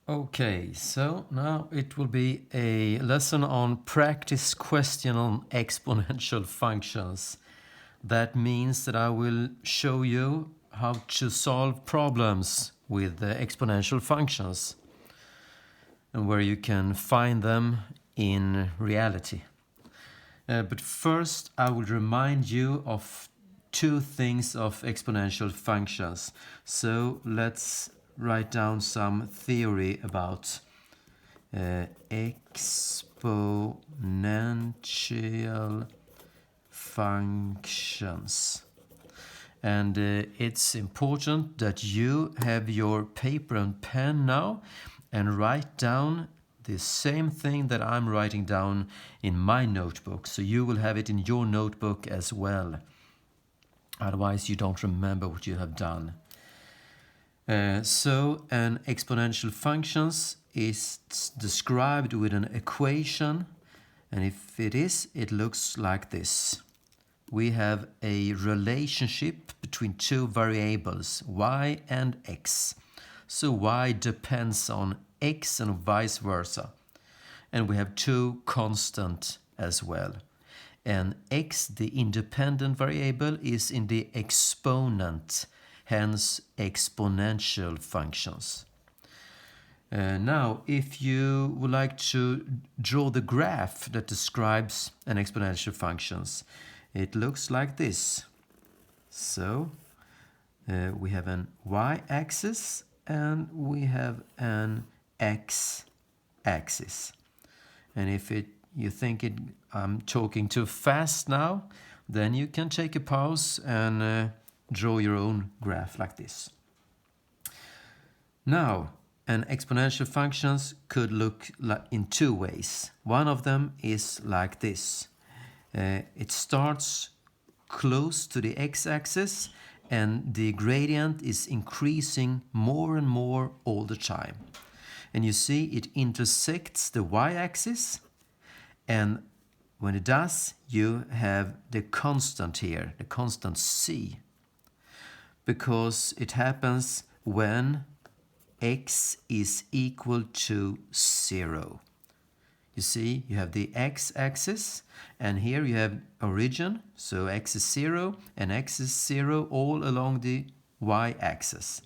Okay, so now it will be a lesson on practice question on exponential functions. That means that I will show you how to solve problems with exponential functions and where you can find them in reality. But first, I will remind you of two things of exponential functions. So let's write down some theory about exponential functions. And it's important that you have your paper and pen now and write down the same thing that I'm writing down in my notebook. So you will have it in your notebook as well. Otherwise, you don't remember what you have done. So an exponential functions is described with an equation. And if it is, it looks like this. We have a relationship between two variables, y and x. So y depends on x and vice versa. And we have two constant as well. And x, the independent variable, is in the exponent, hence exponential functions. Now, if you would like to draw the graph that describes an exponential functions, it looks like this. So we have an y-axis and we have an x-axis. And if you think I'm talking too fast now, then you can take a pause and draw your own graph like this. Now, an exponential functions could look in two ways. One of them is like this. It starts close to the x-axis and the gradient is increasing more and more all the time. And you see it intersects the y-axis, and when it does, you have the constant here, the constant c, because it happens when x is equal to 0. You see, you have the x-axis, and here you have origin, so x is 0, and x is 0 all along the y-axis.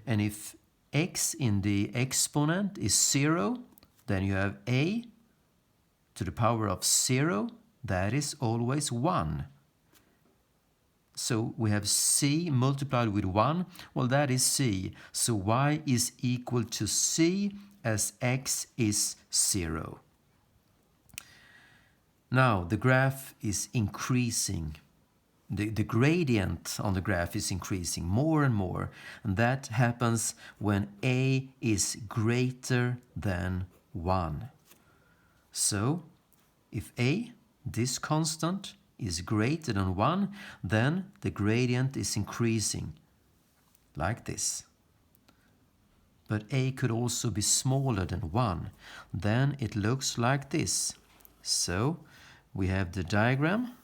And if x in the exponent is 0, then you have a to the power of 0, that is always 1. So we have c multiplied with 1, well that is c. So y is equal to c as x is 0. Now the graph is increasing. The gradient on the graph is increasing more and more, and that happens when a is greater than 1. So if a, this constant, is greater than 1, then the gradient is increasing like this. But a could also be smaller than 1. Then it looks like this. So we have the diagram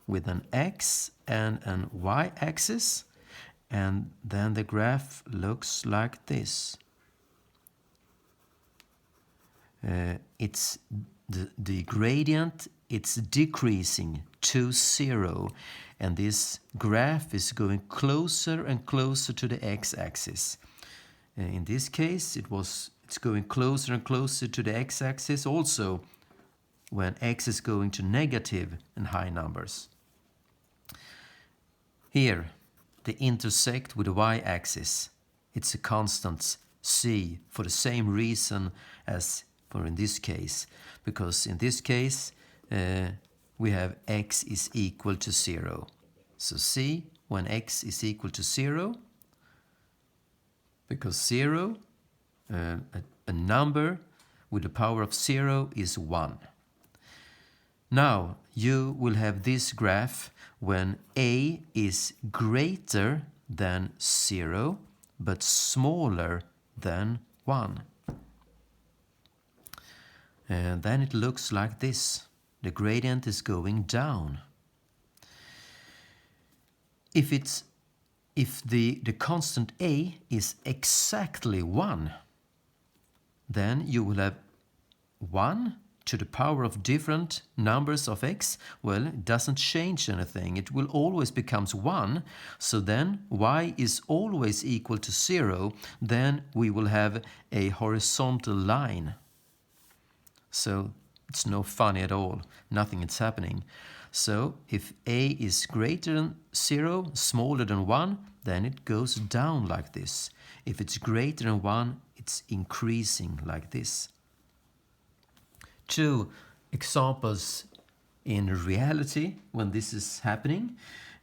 with an x and an y-axis, and then the graph looks like this. It's the gradient, it's decreasing to 0, and this graph is going closer and closer to the x-axis. In this case, it's going closer and closer to the x-axis also when x is going to negative and high numbers. Here, they intersect with the y-axis. It's a constant c for the same reason as for in this case, because in this case we have x is equal to 0. So c when x is equal to 0, because 0, a number with the power of 0 is 1. Now you will have this graph when a is greater than 0 but smaller than 1. And then it looks like this. The gradient is going down. If the constant a is exactly 1, then you will have 1 to the power of different numbers of x. Well, it doesn't change anything. It will always becomes 1. So then y is always equal to 0. Then we will have a horizontal line. So it's no funny at all. Nothing is happening. So if a is greater than 0, smaller than 1, then it goes down like this. If it's greater than 1, it's increasing like this. 2 examples in reality when this is happening.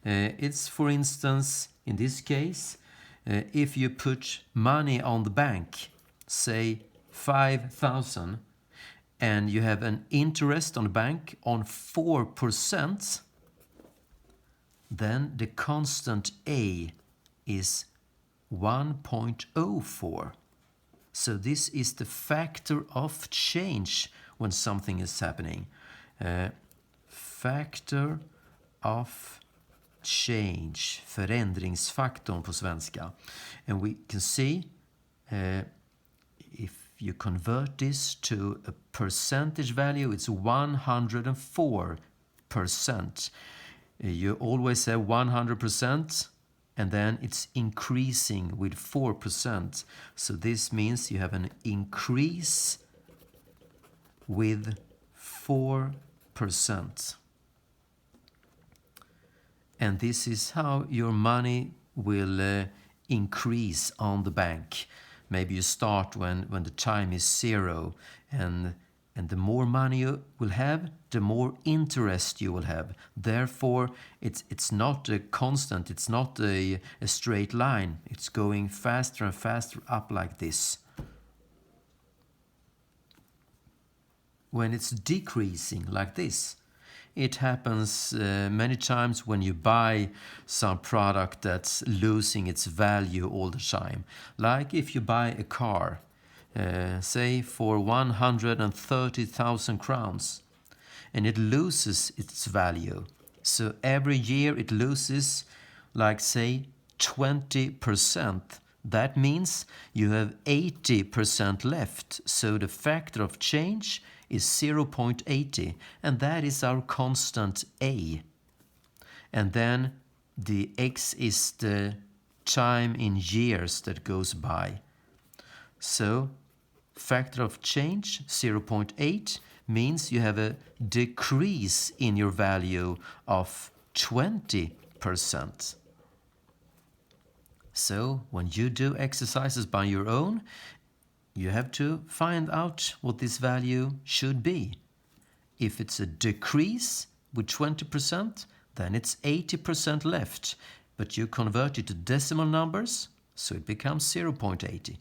It's, for instance, in this case, if you put money on the bank, say 5,000, and you have an interest on the bank on 4%, then the constant A is 1.04. So this is the factor of change when something is happening. Factor of change, förändringsfaktorn på svenska. And we can see if you convert this to a percentage value, it's 104%. You always have 100%, and then it's increasing with 4%. So this means you have an increase with 4%. And this is how your money will increase on the bank. Maybe you start when the time is 0, and the more money you will have, the more interest you will have. Therefore, it's not a constant, it's not a straight line. It's going faster and faster up like this. When it's decreasing like this, it happens many times when you buy some product that's losing its value all the time. Like if you buy a car, say for 130,000 crowns, and it loses its value. So every year it loses, like say 20%. That means you have 80% left. So the factor of change is 0.80, and that is our constant A. And then the x is the time in years that goes by. So factor of change 0.8 means you have a decrease in your value of 20%. So when you do exercises by your own, you have to find out what this value should be. If it's a decrease with 20%, then it's 80% left. But you convert it to decimal numbers, so it becomes 0.80.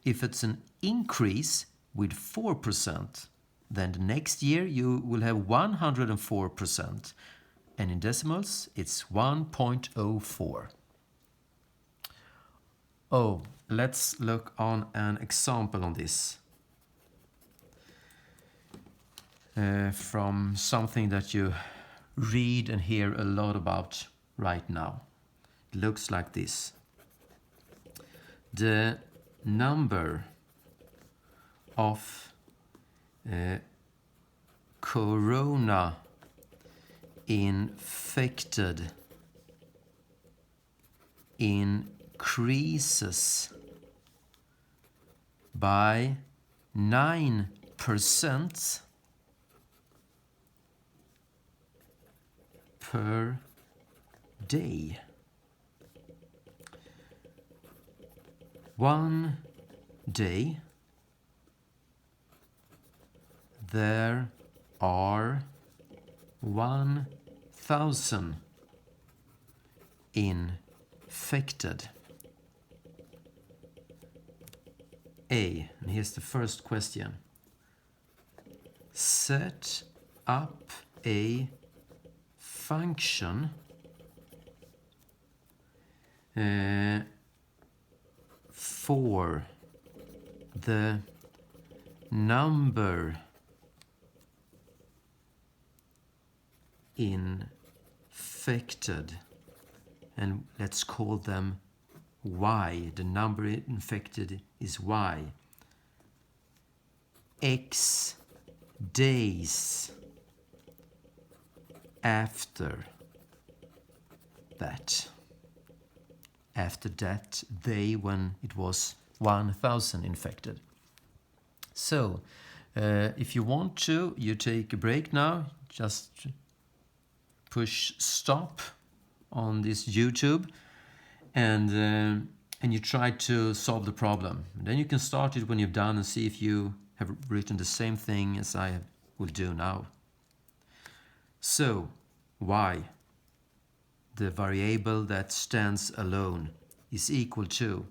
If it's an increase with 4%, then the next year you will have 104%. And in decimals, it's 1.04. Oh, let's look on an example on this. From something that you read and hear a lot about right now. It looks like this. The number of corona infected increases by 9% per day. One day there are 1,000 infected. A, and here's the first question. Set up a function for the number infected, and let's call them y. The number infected is y. X days after that. After that day when it was 1,000 infected. So, if you want to, you take a break now. Just push stop on this YouTube and you try to solve the problem. And then you can start it when you're done and see if you have written the same thing as I will do now. So, y, the variable that stands alone, is equal to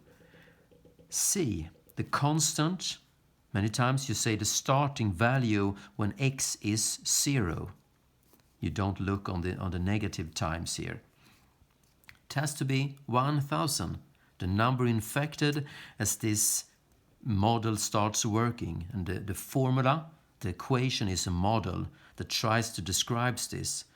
c, the constant. Many times you say the starting value when x is 0. You don't look on the negative times here. It has to be 1,000, the number infected as this model starts working. And the formula, the equation, is a model that tries to describe this.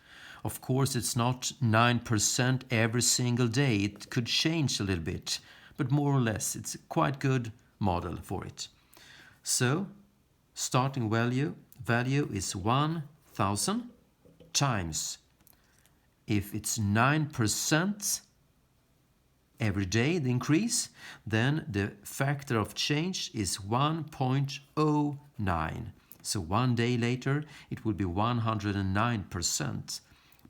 Of course, it's not 9% every single day. It could change a little bit, but more or less, it's a quite good model for it. So, starting value is 1,000 times. If it's 9% every day, the increase, then the factor of change is 1.09. So 1 day later, it will be 109%.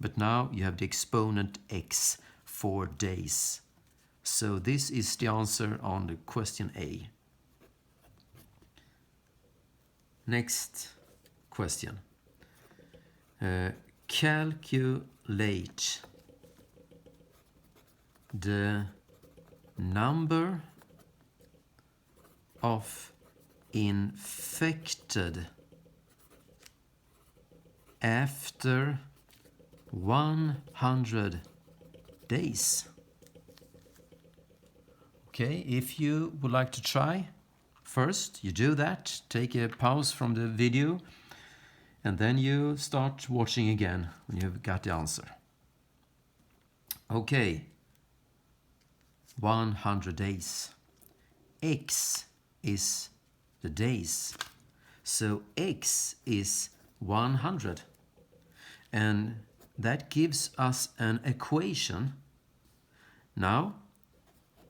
But now you have the exponent x for days. So this is the answer on the question A. Next question. Calculate the number of infected after 100 days. Okay, if you would like to try, first you do that, take a pause from the video, and then you start watching again when you've got the answer. Okay, 100 days. X is the days. So X is 100. And that gives us an equation. Now,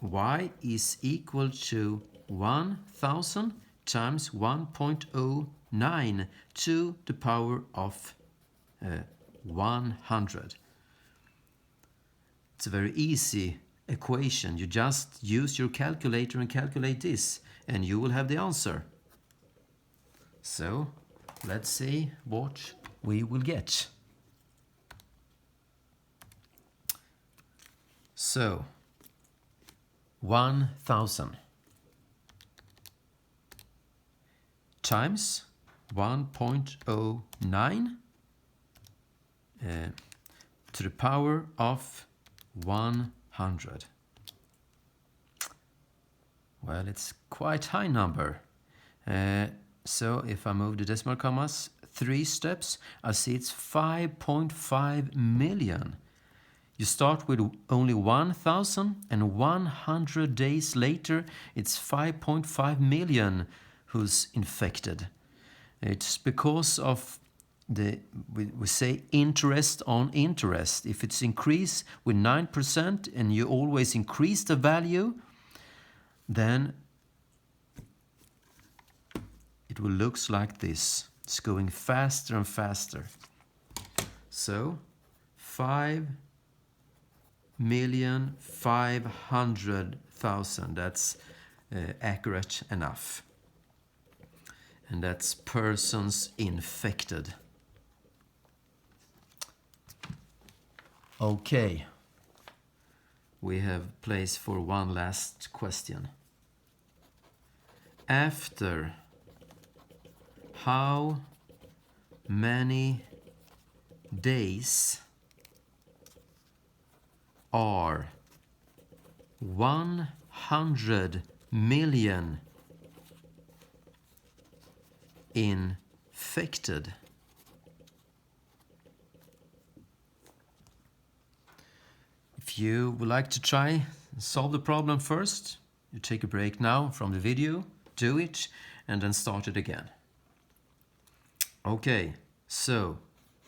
y is equal to 1,000 times 1.09 to the power of 100. It's a very easy equation. You just use your calculator and calculate this, and you will have the answer. So, let's see what we will get. So, 1,000 times 1.09 to the power of 100. Well, it's quite high number. So if I move the decimal commas 3 steps, I see it's 5.5 million. You start with only 1,000, and 100 days later, it's 5.5 million who's infected. It's because of we say interest on interest. If it's increased with 9% and you always increase the value, then it will look like this. It's going faster and faster. So 5,500,000, that's accurate enough. And that's persons infected. Okay, we have place for one last question. After how many days are 100 million infected? If you would like to try solve the problem first, you take a break now from the video, do it, and then start it again. Okay, so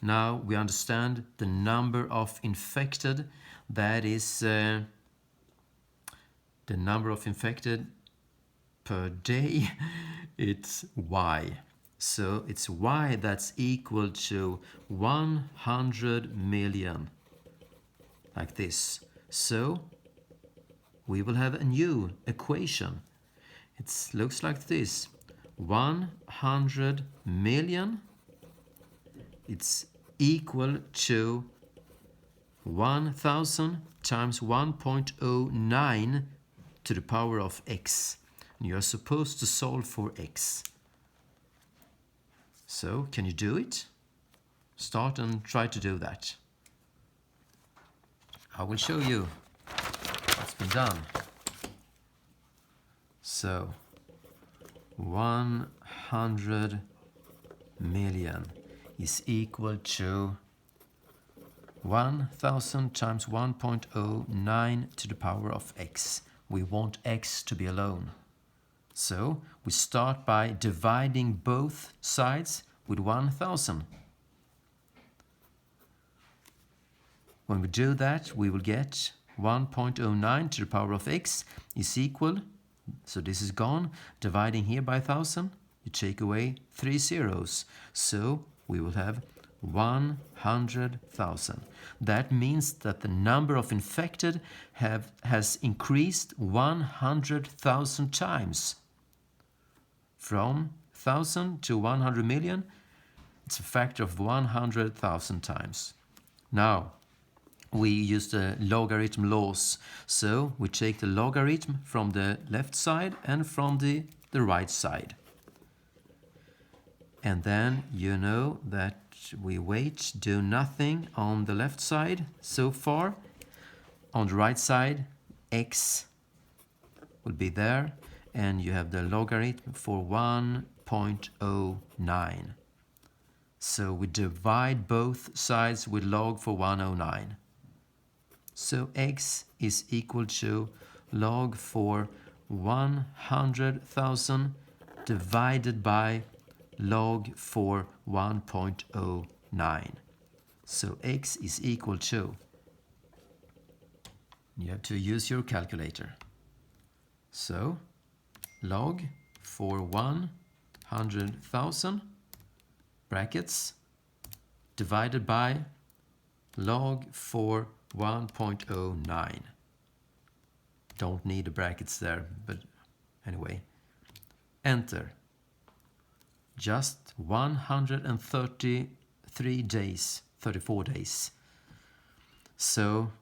now we understand the number of infected. That is the number of infected per day. It's y. So it's y that's equal to 100 million, like this. So we will have a new equation. It looks like this. 100 million, it's equal to 1000 times 1.09 to the power of x. And you are supposed to solve for x. So, can you do it? Start and try to do that. I will show you what's been done. So, 100 million is equal to 1000 times 1.09 to the power of x. We want x to be alone. So we start by dividing both sides with 1000. When we do that, we will get 1.09 to the power of x is equal, so this is gone, dividing here by 1000, you take away 3 zeros. So we will have 100,000. That means that the number of infected has increased 100,000 times. From 1000 to 100 million, it's a factor of 100,000 times. Now, we use the logarithm laws. So we take the logarithm from the left side and from the right side. And then you know that we wait, do nothing on the left side so far. On the right side, x will be there, and you have the logarithm for 1.09. So we divide both sides with log for 109. So x is equal to log for 100,000 divided by log for 1.09. So x is equal to, you have to use your calculator. So log for 100,000 brackets divided by log for 1.09. Don't need the brackets there, but anyway. Enter. Just 133 days, 34 days. So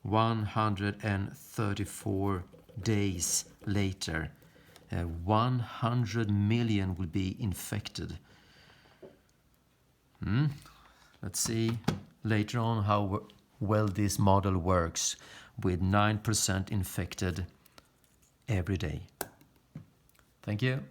134 days later, 100 million will be infected. Let's see later on how well this model works with 9% infected every day. Thank you.